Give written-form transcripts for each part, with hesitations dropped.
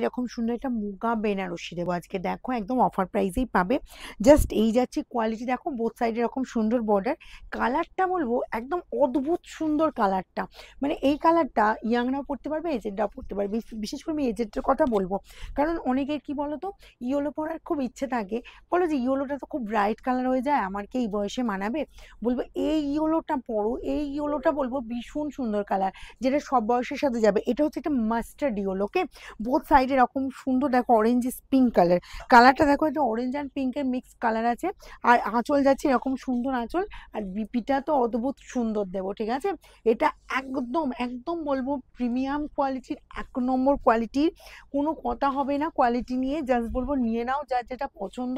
এরকম সুন্দর একটা মুগা বেনারসি দেবো আজকে, দেখো একদম অফার প্রাইসেই পাবে। জাস্ট এই যাচ্ছে কোয়ালিটি, দেখো বোথ সাইডে এরকম সুন্দর বর্ডার। কালারটা বলবো একদম অদ্ভুত সুন্দর কালারটা, মানে এই কালারটা ইয়াংরাও পড়তে পারবে, এজেন্টরাও পড়তে পারবে। বিশেষ করে আমি এজেন্টের কথা বলবো, কারণ অনেকের কি বলতো ইয়েলো পরার খুব ইচ্ছে থাকে, বলো যে ইয়েলোটা তো খুব ব্রাইট কালার হয়ে যায়, আমার কি এই বয়সে মানাবে? বলবো এই ইয়েলোটা পরো, এই ইয়েলোটা বলবো ভীষণ সুন্দর কালার, যেটা সব বয়সের সাথে যাবে। এটা হচ্ছে একটা মাস্টার্ড ইয়েলো, ওকে। বোথ সাইডে এরকম সুন্দর, দেখো অরেঞ্জ পিঙ্ক কালার, কালারটা দেখো এটা অরেঞ্জ অ্যান্ড পিঙ্কের মিক্স কালার আছে। আর আঁচল যাচ্ছে এরকম সুন্দর আঁচল, আর বিপিটা তো অদ্ভুত সুন্দর দেবো, ঠিক আছে। এটা একদম একদম বলবো প্রিমিয়াম কোয়ালিটির, 1 নম্বর কোয়ালিটির, কোনো কথা হবে না কোয়ালিটি নিয়ে। জাস্ট বলবো নিয়ে নাও যার যেটা পছন্দ।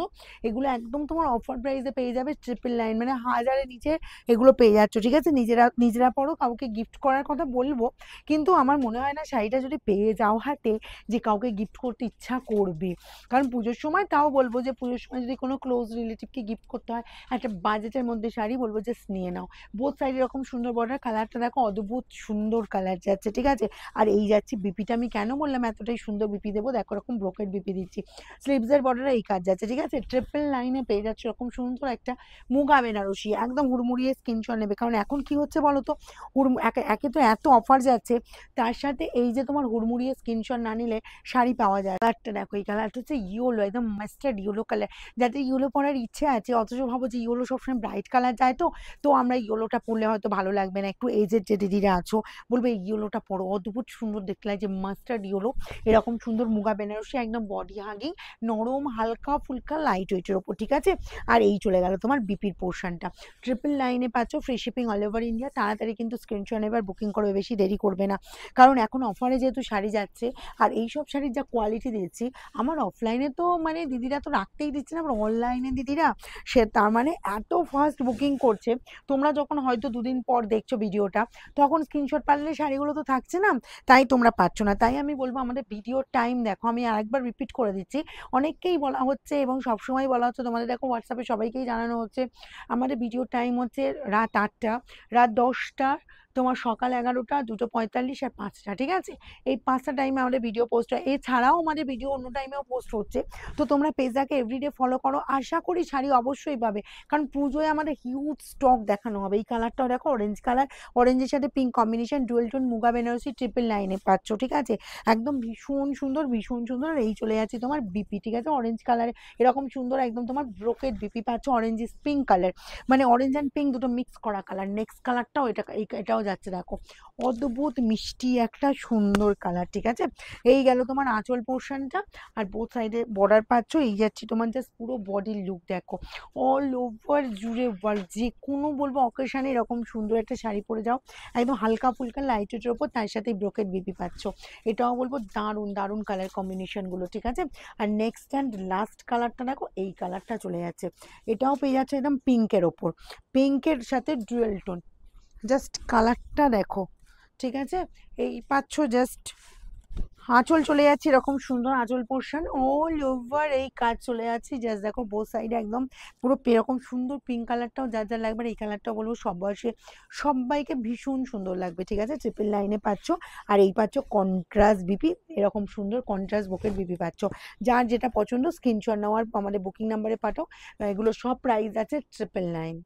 এগুলো একদম তোমার অফার প্রাইসে পেয়ে যাবে, 999, মানে 1000-এর নিচে এগুলো পেয়ে যাচ্ছ, ঠিক আছে। নিজেরা নিজেরা পরো, কাউকে গিফট করার কথা বলবো, কিন্তু আমার মনে হয় না শাড়িটা যদি পেয়ে যাও হাতে যে কাউকে গিফট করতে ইচ্ছা করবে। কারণ পুজোর সময় তাও বলবো যে পুজোর সময় যদি কোনো ক্লোজ রিলেটিভকে গিফট করতে হয় একটা বাজেটের মধ্যে শাড়ি, বলবো জাস্ট নিয়ে নাও। বোথ সাইড এরকম সুন্দর বর্ডার, কালারটা দেখো অদ্ভুত সুন্দর কালার যাচ্ছে, ঠিক আছে। আর এই যাচ্ছি বিপিটা, আমি কেন বললাম এতটাই সুন্দর বিপি দেবো, দেখো এরকম ব্রোকেট বিপি দিচ্ছি, স্লিভসের বর্ডারে এই কাজ যাচ্ছে, ঠিক আছে। 999-এ পেয়ে যাচ্ছে এরকম সুন্দর একটা মুগা বেনারসি, একদম হুড়মুড়িয়ে স্ক্রিনশট নেবে। কারণ এখন কি হচ্ছে বলো তো, একে তো এত অফার যাচ্ছে, তার সাথে এই যে তোমার হুড়মুড়িয়ে স্ক্রিনশট না নিলে শাড়ি পাওয়া যায়। কালারটা দেখো, এই কালারটা হচ্ছে ইয়েলো, একদম মাস্টার্ড ইয়েলো কালার, যাতে ইয়েলো পরার ইচ্ছে আছে, অথচ ভাবো যে ইয়েলো সবসময় ব্রাইট কালার যায়, তো আমরা ইয়েলোটা পরলে হয়তো ভালো লাগবে না। একটু এজেড যে দিদিরা আছো বলবে এই ইয়েলোটা পরো, অদ্ভুত সুন্দর দেখতে লাগে, যে মাস্টার্ড ইয়েলো এরকম সুন্দর মুগা বেনারসি, একদম বডি হাগিং, নরম হালকা ফুলকা লাইট ওয়েটের ওপর, ঠিক আছে। আর এই চলে গেল তোমার বিপির পোর্শনটা। 999-এ পাচ্ছ, free shipping all over India. তাড়াতাড়ি কিন্তু স্ক্রিনশট এবার বুকিং করবে, বেশি দেরি করবে না, কারণ এখন অফারে যেহেতু শাড়ি যাচ্ছে, আর এইসব শাড়ির যা কোয়ালিটি দিচ্ছি, আমার অফলাইনে তো মানে দিদিরা তো রাখতেই দিচ্ছে না, আবার অনলাইনে দিদিরা সে তার মানে এত ফাস্ট বুকিং করছে। তোমরা যখন হয়তো 2 দিন পর দেখছো ভিডিওটা, তখন স্ক্রিনশট পারলে শাড়িগুলো তো থাকছে না, তাই তোমরা পাচ্ছ না। তাই আমি বলবো আমাদের ভিডিওর টাইম দেখো, আমি আরেকবার রিপিট করে দিচ্ছি, অনেককেই বলা হচ্ছে এবং সবসময় বলা হচ্ছে, তোমাদের দেখো হোয়াটসঅ্যাপে সবাইকেই জানানো হচ্ছে, আমাদের ভিডিওর টাইম হচ্ছে রাত 8টা, রাত 10টা, তোমার সকাল 11টা, 2:45 আর 5টা, ঠিক আছে। এই 5টা টাইমে আমাদের ভিডিও পোস্ট হয়, এছাড়াও আমাদের ভিডিও অন্য টাইমেও পোস্ট হচ্ছে। তো তোমরা পেজটাকে এভরিডে ফলো করো, আশা করি শাড়ি অবশ্যই পাবে, কারণ পুজোয় আমাদের হিউজ স্টক দেখানো হবে। এই কালারটাও দেখো অরেঞ্জ কালার, অরেঞ্জের সাথে pink combination, dual tone Muga Banarasi 999-এ পাচ্ছ, ঠিক আছে। একদম ভীষণ সুন্দর ভীষণ সুন্দর। আর এই চলে যাচ্ছে তোমার বিপি, ঠিক আছে, অরেঞ্জ কালারে এরকম সুন্দর একদম তোমার ব্রোকেট বিপি পাচ্ছ, অরেঞ্জ পিঙ্ক কালার, মানে অরেঞ্জ অ্যান্ড পিঙ্ক দুটো মিক্স করা কালার। নেক্সট কালারটাও এটাও যাচ্ছে দেখো, অদ্ভুত মিষ্টি একটা সুন্দর কালার, ঠিক আছে। এই গেল তোমার আঁচল পোর্শনটা, আর বোথ সাইডে বর্ডার পাচ্ছ। এই যাচ্ছে তোমার জাস্ট পুরো বডির লুক দেখো, অল ওভার জুড়ে ওয়ার্ক, যে কোনো বলবো অকেশানে এরকম সুন্দর একটা শাড়ি পরে যাও, একদম হালকা ফুলকা লাইট ওয়েটের ওপর, তার সাথে ব্রোকেট বিপি পাচ্ছ। এটাও বলবো দারুণ দারুণ কালার কম্বিনেশনগুলো, ঠিক আছে। আর নেক্সট অ্যান্ড লাস্ট কালারটা দেখো, এই কালারটা চলে যাচ্ছে, এটাও পেয়ে যাচ্ছে একদম পিঙ্কের ওপর, পিঙ্কের সাথে ডুয়েল টোন, জাস্ট কালারটা দেখো, ঠিক আছে। এই পাচ্ছ জাস্ট আঁচল চলে যাচ্ছে এরকম সুন্দর আঁচল পোর্শন, অল ওভার এই কাজ চলে যাচ্ছে, জাস্ট দেখো বোথ সাইডে একদম পুরো এরকম সুন্দর পিঙ্ক কালারটাও যার যার লাগবে, এই কালারটাও বলবো সব বয়সে সবাইকে ভীষণ সুন্দর লাগবে, ঠিক আছে। 999-এ পাচ্ছ। আর এই পাচ্ছ কন্ট্রাস্ট বিপি, এরকম সুন্দর কন্ট্রাস্ট বুকের বিপি পাচ্ছ। যার যেটা পছন্দ স্ক্রিনশট নেওয়ার আমাদের বুকিং নাম্বারে পাঠাও। এগুলো সব প্রাইস আছে 999।